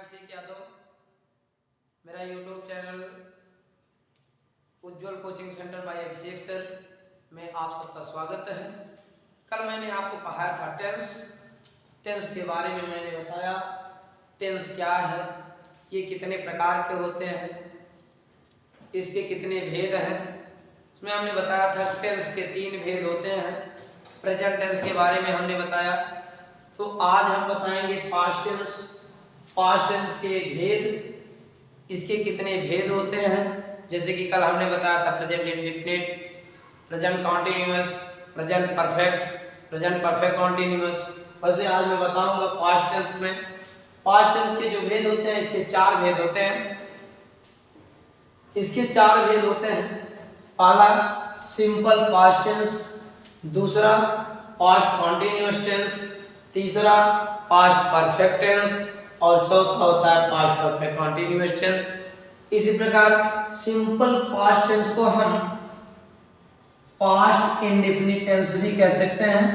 अभिषेक यादव, मेरा YouTube channel उज्जवल coaching centre bye अभिषेक sir में आप सबका स्वागत है। कल मैंने आपको पढ़ाया था टेंस के बारे में। मैंने बताया टेंस क्या है, ये कितने प्रकार के होते हैं, इसके कितने भेद हैं। उसमें हमने बताया था टेंस के 3 भेद होते हैं। प्रेजेंट टेंस के बारे में हमने बताया। तो आज हम बताएंगे पास्ट टेंस। पास्ट टेंस के भेद, इसके कितने भेद होते हैं। जैसे कि कल हमने बताया था present indefinite, present continuous, present perfect continuous. वैसे आज मैं बताऊंगा पास्ट टेंस में। पास्ट टेंस के जो भेद होते हैं, इसके 4 भेद होते हैं। इसके 4 भेद होते हैं। पहला सिंपल पास्ट टेंस, दूसरा पास्ट कॉन्टिन्यूअस टेंस, तीसरा पास्ट परफेक्ट टेंस और चौथा होता है पास्ट परफेक्ट कॉन्टिन्यूअस टेंस। इसी प्रकार सिंपल पास्ट टेंस को हम पास्ट इंडेफिनिट टेंस भी कह सकते हैं।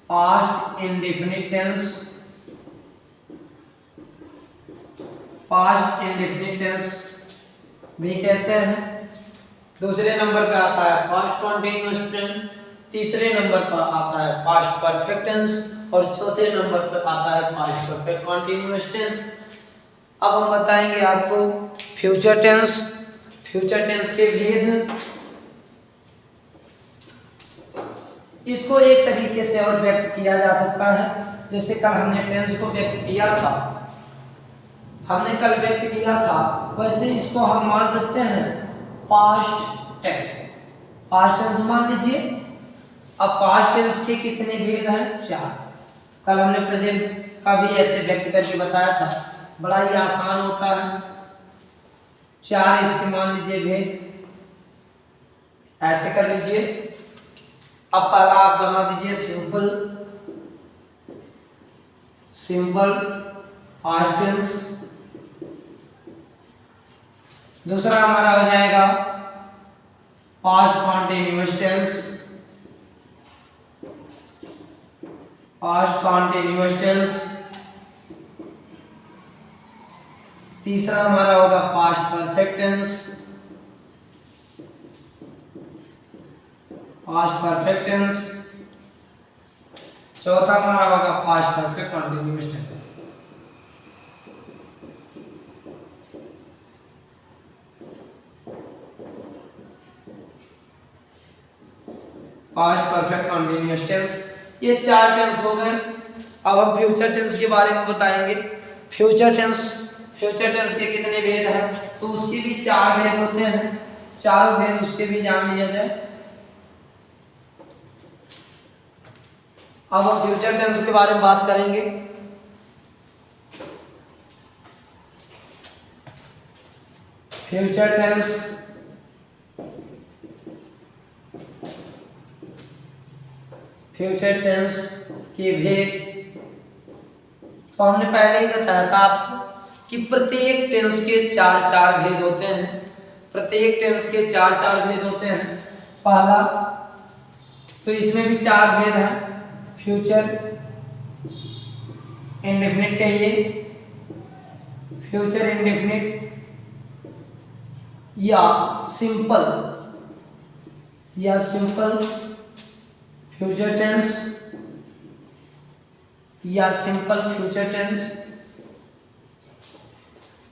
Past indefinite tense, past indefinite tense भी कहते हैं। दूसरे नंबर पे आता है पास्ट कॉन्टिन्यूअस टेंस, तीसरे नंबर पर आता है पास्ट परफेक्ट टेंस और चौथे नंबर पर आता है पास्ट परफेक्ट कॉन्टिन्यूअस टेंस। अब हम बताएंगे आपको फ्यूचर टेंस। फ्यूचर टेंस के भेद, इसको एक तरीके से और व्यक्त किया जा सकता है। जैसे कल हमने टेंस को व्यक्त किया था, वैसे इसको हम मान सकते हैं पास्ट टेंस। पास्ट टेंस मान लीजिए। अब पास्ट टेंस के कितने भेद हैं? 4। कल हमने प्रेजेंट का भी ऐसे व्यक्त करके बताया था, बड़ा ही आसान होता है। 4 इसके मान लीजिए भेद, ऐसे कर लीजिए। अब पहला आप बना दीजिए सिंपल पास्ट टेंस। दूसरा हमारा हो जाएगा past continuous tense, past continuous tense. तीसरा हमारा होगा past perfect tense, past perfect tense. चौथा हमारा होगा past perfect continuous tense. Past perfect continuous tense, ये 4 टेंस हो गए। अब हम फ्यूचर टेंस के बारे में बताएंगे। फ्यूचर टेंस के कितने भेद हैं? तो उसके भी 4 भेद होते हैं। चारों भेद उसके भी जान लिया जाए। अब हम फ्यूचर टेंस के बारे में बात करेंगे। फ्यूचर टेंस के भेद तो हमने पहले ही बताया था आपको कि प्रत्येक टेंस के 4 भेद होते हैं। प्रत्येक टेंस के 4 भेद होते हैं। पहला तो इसमें भी 4 भेद हैं। फ्यूचर इंडेफिनिट कहिए, फ्यूचर इंडेफिनिट या सिंपल फ्यूचर टेंस या सिंपल फ्यूचर टेंस।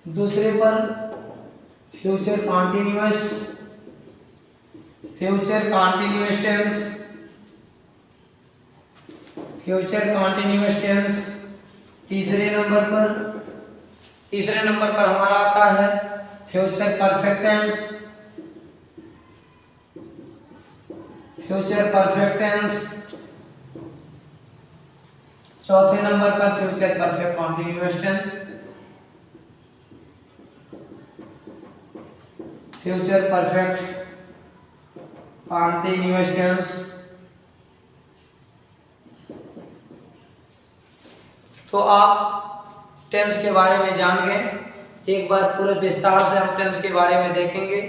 दूसरे पर future continuous tense, future continuous tense. तीसरे नंबर पर हमारा आता है फ्यूचर परफेक्ट टेंस। चौथे नंबर पर future perfect continuous tense, future perfect continuous tense. तो आप टेंस के बारे में जान गए। एक बार पूरे विस्तार से हम टेंस के बारे में देखेंगे।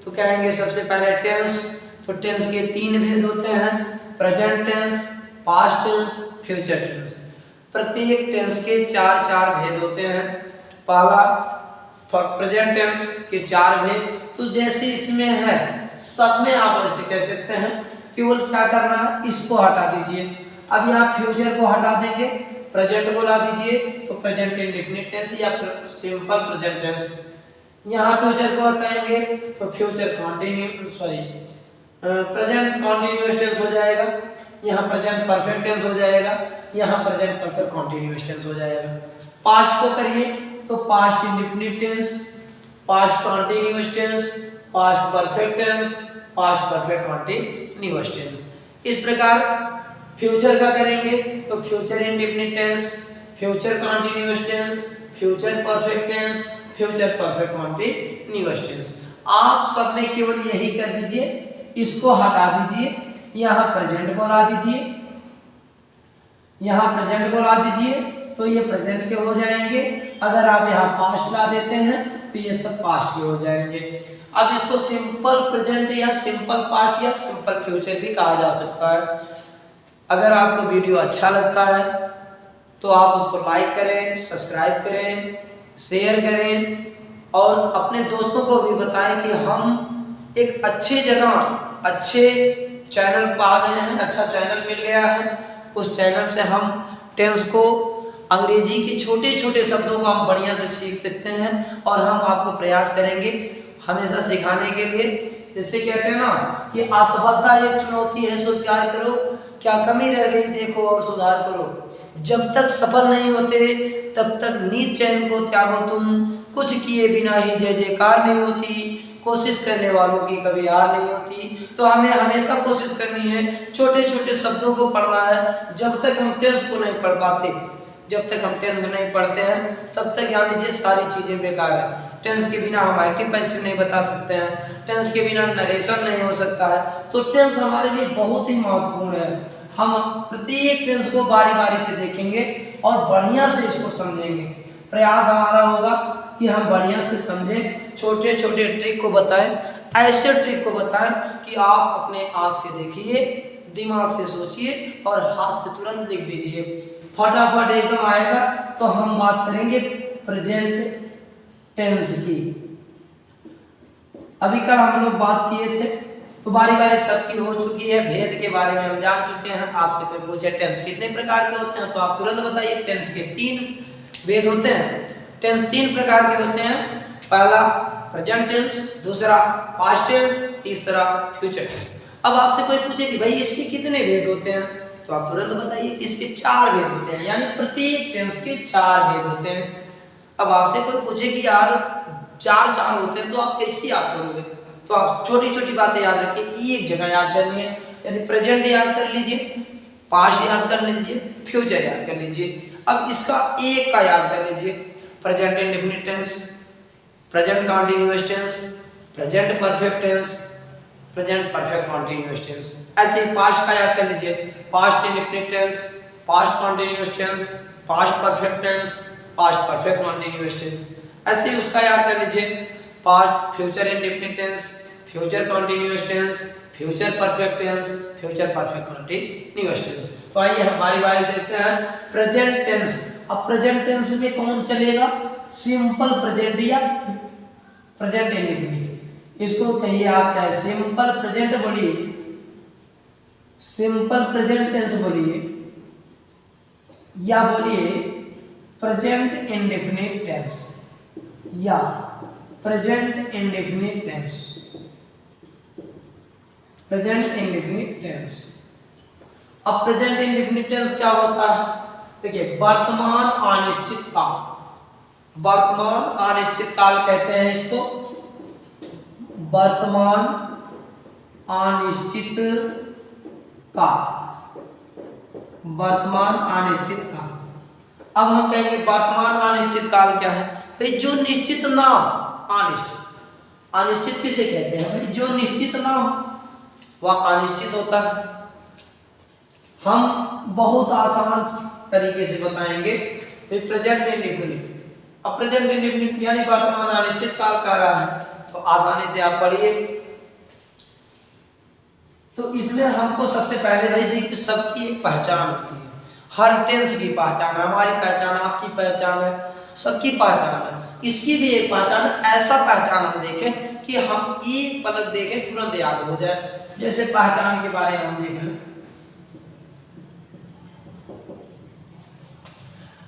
तो कहेंगे सबसे पहले टेंस। तो टेंस के 3 भेद होते हैं, present tense, past tense, future tense. प्रत्येक टेंस के 4 भेद होते हैं। पहला प्रेजेंट टेंस के 4 भेद, तो जैसे इसमें है सब में आप ऐसे कह सकते हैं, केवल क्या करना है इसको हटा दीजिए। अब यहाँ फ्यूचर को हटा देंगे, प्रेजेंट को ला दीजिए, तो प्रेजेंट इंडेफिनिट टेंस या सिंपल प्रेजेंट टेंस। यहाँ फ्यूचर को हटाएंगे तो फ्यूचर प्रेजेंट कॉन्टिन्यूअस टेंस हो जाएगा, यहाँ प्रेजेंट परफेक्ट टेंस हो जाएगा, यहाँ प्रेजेंट परफेक्ट कॉन्टिन्यूअस टेंस हो जाएगा। पास्ट को करिए तो past indefinite tense, past continuous tense, past perfect tense, past perfect continuous tense. इस प्रकार फ्यूचर का करेंगे तो future indefinite tense, future continuous tense, future perfect tense, future perfect continuous tense. आप सब में केवल यही कर दीजिए, इसको हटा दीजिए, यहाँ प्रेजेंट को ला दीजिए, यहाँ प्रेजेंट को ला दीजिए, तो ये प्रेजेंट के हो जाएंगे। अगर आप यहाँ पास्ट ला देते हैं तो ये सब पास्ट के हो जाएंगे। अब इसको सिंपल प्रेजेंट या सिंपल पास्ट या सिंपल फ्यूचर भी कहा जा सकता है। अगर आपको वीडियो अच्छा लगता है तो आप उसको लाइक करें, सब्सक्राइब करें, शेयर करें और अपने दोस्तों को भी बताएं कि हम एक अच्छी जगह, अच्छे चैनल पर आ गए हैं, अच्छा चैनल मिल गया है। उस चैनल से हम टेंस को, अंग्रेजी के छोटे छोटे शब्दों को हम बढ़िया से सीख सकते हैं और हम आपको प्रयास करेंगे हमेशा सिखाने के लिए। जैसे कहते हैं ना कि असफलता एक चुनौती है सो प्यार करो, क्या कमी रह गई देखो और सुधार करो। जब तक सफल नहीं होते तब तक नींद चैन को त्यागो तुम, कुछ किए बिना ही जय जयकार नहीं होती, कोशिश करने वालों की कभी हार नहीं होती। तो हमें हमेशा कोशिश करनी है, छोटे छोटे शब्दों को पढ़ना है। जब तक हम टेंस को नहीं पढ़ पाते, जब तक हम टेंस नहीं पढ़ते हैं तब तक यानी ये सारी चीज़ें बेकार है। टेंस के बिना हम एक्टिव पैसिव नहीं बता सकते हैं, टेंस के बिना नरेशन नहीं हो सकता है। तो टेंस हमारे लिए बहुत ही महत्वपूर्ण है। हम प्रत्येक टेंस को बारी बारी से देखेंगे और बढ़िया से इसको समझेंगे। प्रयास हमारा होगा कि हम बढ़िया से समझें, छोटे छोटे ट्रिक को बताएं, ऐसे ट्रिक को बताएं कि आप अपने आँख से देखिए, दिमाग से सोचिए और हाथ से तुरंत लिख दीजिए। फटाफट एकदम आएगा। तो हम बात करेंगे प्रेजेंट टेंस की। अभी कल हम लोग बात किए थे तो बारी बारी सबकी हो चुकी है, भेद के बारे में हम जान चुके हैं। आपसे कोई पूछे टेंस कितने प्रकार के होते हैं तो आप तुरंत बताइए। टेंस के 3 भेद होते हैं। टेंस 3 प्रकार के होते हैं। पहला प्रेजेंट टेंस, दूसरा पास्ट टेंस, तीसरा फ्यूचर टेंस। अब आपसे कोई पूछे कि भाई इसके कितने भेद होते हैं तो आप तुरंत बताइए। इसके 4 भेद होते हैं, यानी प्रत्येक टेंस के 4 भेद होते हैं। अब आपसे कोई पूछे कि यार 4 होते हैं तो आप कैसे याद करोगे, तो आप छोटी छोटी बातें याद रखिए, एक जगह याद करनी है। यानी प्रेजेंट याद कर लीजिए, पास्ट याद कर लीजिए, फ्यूचर याद कर लीजिए। अब इसका एक का याद कर लीजिए, present indefinite tense, present continuous tense, present perfect tense, present perfect continuous tense. ऐसे ही पास्ट का याद कर लीजिए, past indefinite tense, past continuous tense, past perfect tense, past perfect continuous tense. ऐसे ही उसका याद कर लीजिए, past future indefinite tense, future continuous tense, future perfect tense, future perfect continuous tense. तो आइए हम बारी बारी देखते हैं प्रेजेंट टेंस। अब प्रेजेंट टेंस में कौन चलेगा, सिंपल प्रेजेंट या प्रेजेंट इंडेफिनिट। इसको कहिए आप चाहे सिंपल प्रेजेंट बोलिए, सिंपल प्रेजेंट टेंस बोलिए, या बोलिए प्रेजेंट इंडेफिनिट टेंस, या present indefinite tense, present indefinite tense. अब प्रेजेंट इंडेफिनिट टेंस क्या होता है, देखिए वर्तमान अनिश्चित काल, वर्तमान अनिश्चित काल कहते हैं इसको, वर्तमान अनिश्चित काल, वर्तमान अनिश्चित काल। अब हम कहेंगे वर्तमान अनिश्चित काल क्या है, भाई जो निश्चित ना हो, अनिश्चित। अनिश्चित किसे कहते हैं भाई, जो निश्चित ना हो वह अनिश्चित होता है। हम बहुत आसान तरीके से बताएंगे प्रेजेंट इंडेफिनिट। अब प्रेजेंट इंडेफिनिट यानी वर्तमान अनिश्चित काल कह रहा है तो आसानी से आप पढ़िए। तो इसमें हमको सबसे पहले भाई देखिए सबकी एक पहचान होती है। हर टेंस की पहचान है, हमारी पहचान, आपकी पहचान है, सबकी पहचान है। इसकी भी एक पहचान है, ऐसा पहचान हम देखें कि हम एक पलक देखें तुरंत याद हो जाए। जैसे पहचान के बारे में हम देख लें,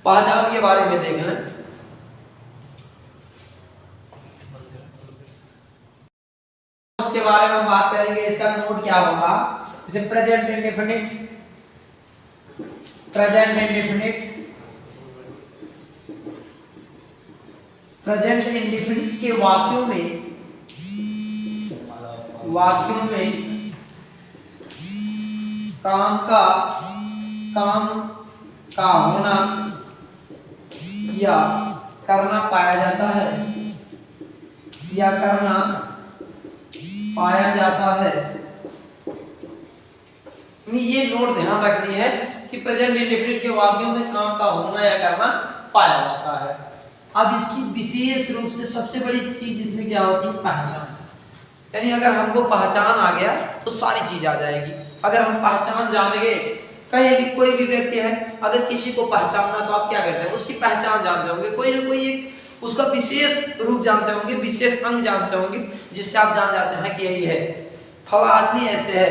पहचान के बारे में देख लें। उसके बारे में बात करेंगे, इसका नोट क्या होगा। जैसे present indefinite, present indefinite, present indefinite के वाक्यों में काम का होना या करना पाया जाता है, या करना पाया जाता है। ये नोट ध्यान रखनी है कि प्रेजेंट इंडेफिनिट के वाक्यों में काम का होना या करना पाया जाता है। अब इसकी विशेष रूप से सबसे बड़ी चीज इसमें क्या होती है, पहचान। यानी अगर हमको पहचान आ गया तो सारी चीज आ जाएगी। अगर हम पहचान जान गए, कहीं भी कोई भी व्यक्ति है, अगर किसी को पहचानना तो आप क्या करते हैं, उसकी पहचान जानते होंगे, कोई ना कोई एक उसका विशेष रूप जानते होंगे, विशेष अंग जानते होंगे, जिससे आप जान जाते हैं कि यही है, फला आदमी ऐसे है,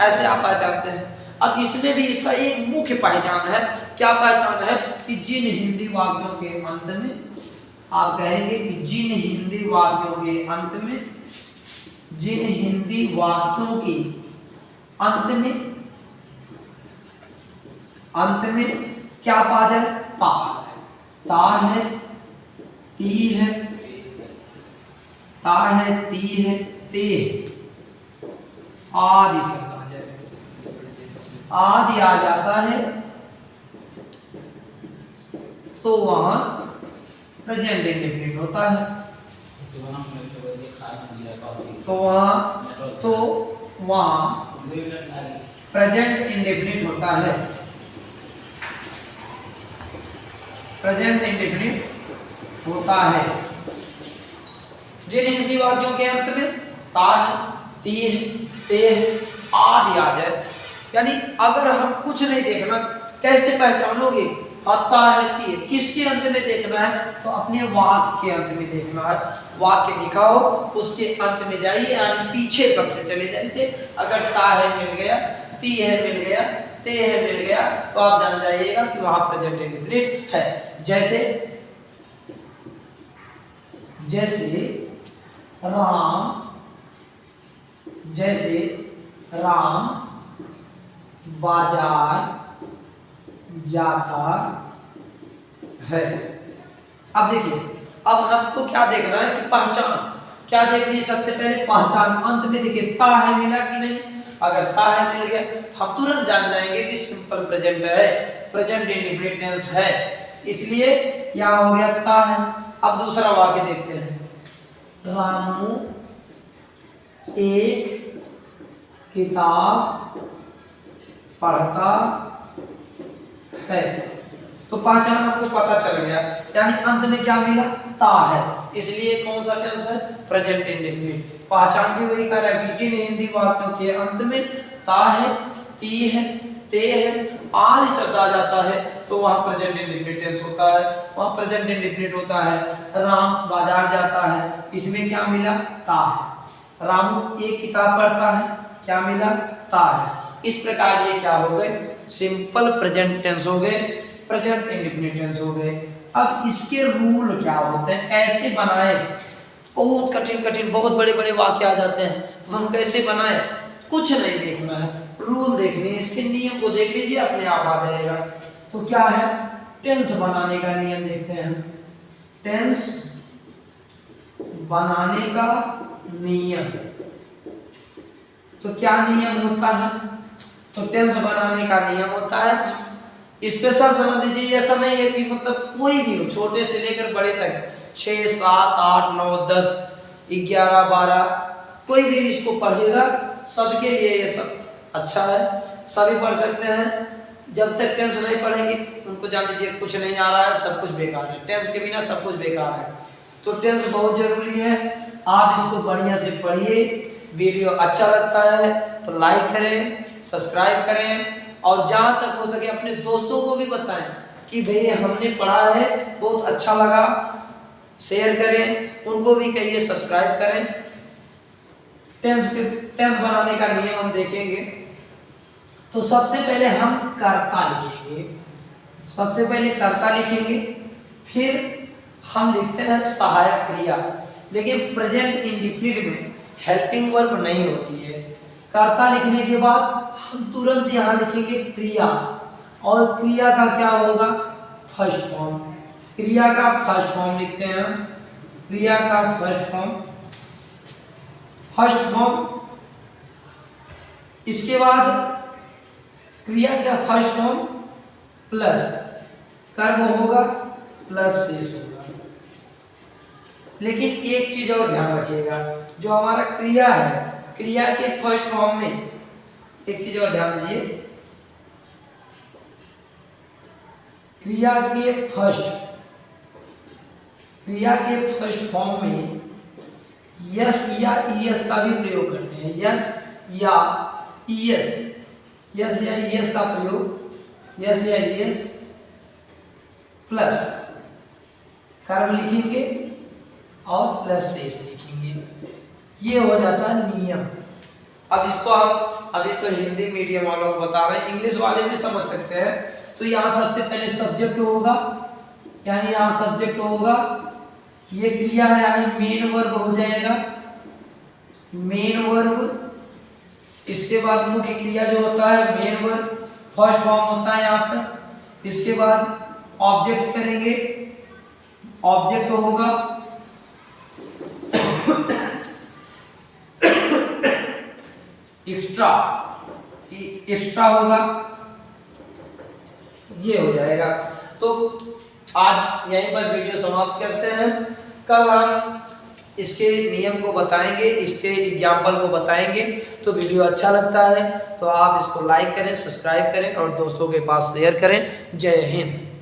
ऐसे आप पहचानते हैं। अब इसमें भी इसका एक मुख्य पहचान है। क्या पहचान है कि जिन हिंदी वाक्यों के अंत में आप कहेंगे कि जिन हिंदी वाक्यों के अंत में, जिन हिंदी वाक्यों के अंत में क्या पा जाए, ता, ता है, ती है, ता है, ती है, ते आदि शब्द आ जाए, आदि आ जाता है, तो वहां प्रेजेंट इंडेफिनिट होता है। तो वहां प्रेजेंट इंडेफिनिट होता है, प्रेजेंट इंडेफिनिट होता है। जिन हिंदी वाक्यों के अंत में ता है, ती है, ते है, आदि आ जाए, यानी अगर हम कुछ नहीं देखना, कैसे पहचानोगे, ता है, ती है, किसके अंत में देखना है, तो अपने वाक्य के अंत में देखना है। वाक्य लिखा हो उसके अंत में जाइए, यानी पीछे सबसे चले जाइए। अगर ता है मिल गया, ती है मिल गया, ते है मिल गया, तो आप जान जाइएगा कि वहां प्रेजेंट इंडेफिनिट है। जैसे राम बाजार जाता है। अब देखिए, अब हमको क्या देखना है कि पहचान क्या देखनी है। सबसे पहले पहचान, अंत में देखिए ता है मिला कि नहीं। अगर ता है मिल गया तो हम तुरंत जान जाएंगे कि सिंपल प्रेजेंट है, प्रेजेंट इंडेफिनिट टेंस है, इसलिए यहाँ हो गया ता है। अब दूसरा वाक्य देखते हैं, रामू एक किताब पढ़ता है, तो पहचान आपको पता चल गया, यानी अंत में क्या मिला, ता है, इसलिए कौन सा टेंस है, प्रेजेंट इंडेफिनिट। पहचान भी वही कर रहा है कि जिन हिंदी वाक्यों के अंत में ता है, ती है, ते है, आदि शब्द आ जाता है, तो वहां प्रेजेंट इंडेफिनिट टेंस होता है, वहां प्रेजेंट इंडेफिनिट होता है। राम बाजार जाता है, इसमें क्या मिला, ता है। रामू एक किताब पढ़ता है, क्या मिला, ता है। इस प्रकार ये क्या हो गए, सिंपल प्रेजेंट टेंस हो गए, प्रेजेंट इंडेफिनिट टेंस हो गए। अब इसके रूल क्या होते हैं, कैसे बनाए, बहुत कठिन बहुत बड़े बड़े वाक्य आ जाते हैं, अब हम कैसे बनाए, कुछ नहीं देखना है, रूल देखने, इसके नियम को देख लीजिए, अपने आप आ जाएगा। तो क्या है, टेंस बनाने का नियम देखते हैं। टेंस बनाने का नियम, तो क्या नियम होता है, तो टेंस बनाने का नियम होता है, इस पे सब समझ लीजिए। ऐसा नहीं है कि मतलब कोई भी हो, छोटे से लेकर बड़े तक, 6, 7, 8, 9, 10, 11, 12, कोई भी इसको पढ़ेगा, सबके लिए ये सब अच्छा है, सभी पढ़ सकते हैं। जब तक टेंस नहीं पढ़ेंगे उनको जान लीजिए कुछ नहीं आ रहा है, सब कुछ बेकार है, टेंस के बिना सब कुछ बेकार है। तो टेंस बहुत जरूरी है, आप इसको बढ़िया से पढ़िए। वीडियो अच्छा लगता है तो लाइक करें, सब्सक्राइब करें और जहाँ तक हो सके अपने दोस्तों को भी बताएं कि भाई हमने पढ़ा है, बहुत अच्छा लगा। शेयर करें, उनको भी कहिए सब्सक्राइब करें। टेंस बनाने का नियम हम देखेंगे। तो सबसे पहले हम कर्ता लिखेंगे, सबसे पहले कर्ता लिखेंगे, फिर हम लिखते हैं सहायक क्रिया। लेकिन प्रेजेंट इंडेफिनिट में हेल्पिंग वर्ब नहीं होती है। कर्ता लिखने के बाद हम तुरंत यहाँ लिखेंगे क्रिया, और क्रिया का क्या होगा, फर्स्ट फॉर्म। क्रिया का फर्स्ट फॉर्म लिखते हैं, क्रिया का फर्स्ट फॉर्म, फर्स्ट फॉर्म। इसके बाद क्रिया का फर्स्ट फॉर्म प्लस कर्म होगा प्लस शेष होगा। लेकिन एक चीज और ध्यान रखिएगा, जो हमारा क्रिया है, क्रिया के फर्स्ट फॉर्म में एक चीज और ध्यान दीजिए, क्रिया के फर्स्ट फॉर्म में यस या ईएस का भी प्रयोग करते हैं। यस या ईएस, यस या ईएस का प्रयोग, यस या ईएस प्लस कर्म लिखेंगे और प्लस शेष लिखेंगे। ये हो जाता है नियम। अब इसको हम अभी तो हिंदी मीडियम वालों को बता रहे हैं, इंग्लिश वाले भी समझ सकते हैं। तो यहाँ सबसे पहले सब्जेक्ट होगा, यानी यहाँ सब्जेक्ट होगा, ये क्रिया है यानी मेन वर्ब हो जाएगा, मेन वर्ब। इसके बाद मुख्य क्रिया जो होता है मेन वर्ब, फर्स्ट फॉर्म होता है यहाँ पर। इसके बाद ऑब्जेक्ट करेंगे, ऑब्जेक्ट होगा एक्स्ट्रा, एक्स्ट्रा होगा, ये हो जाएगा। तो आज यहीं पर वीडियो समाप्त करते हैं। कल हम इसके नियम को बताएंगे, इसके एग्जाम्पल को बताएंगे। तो वीडियो अच्छा लगता है तो आप इसको लाइक करें, सब्सक्राइब करें और दोस्तों के पास शेयर करें। जय हिंद।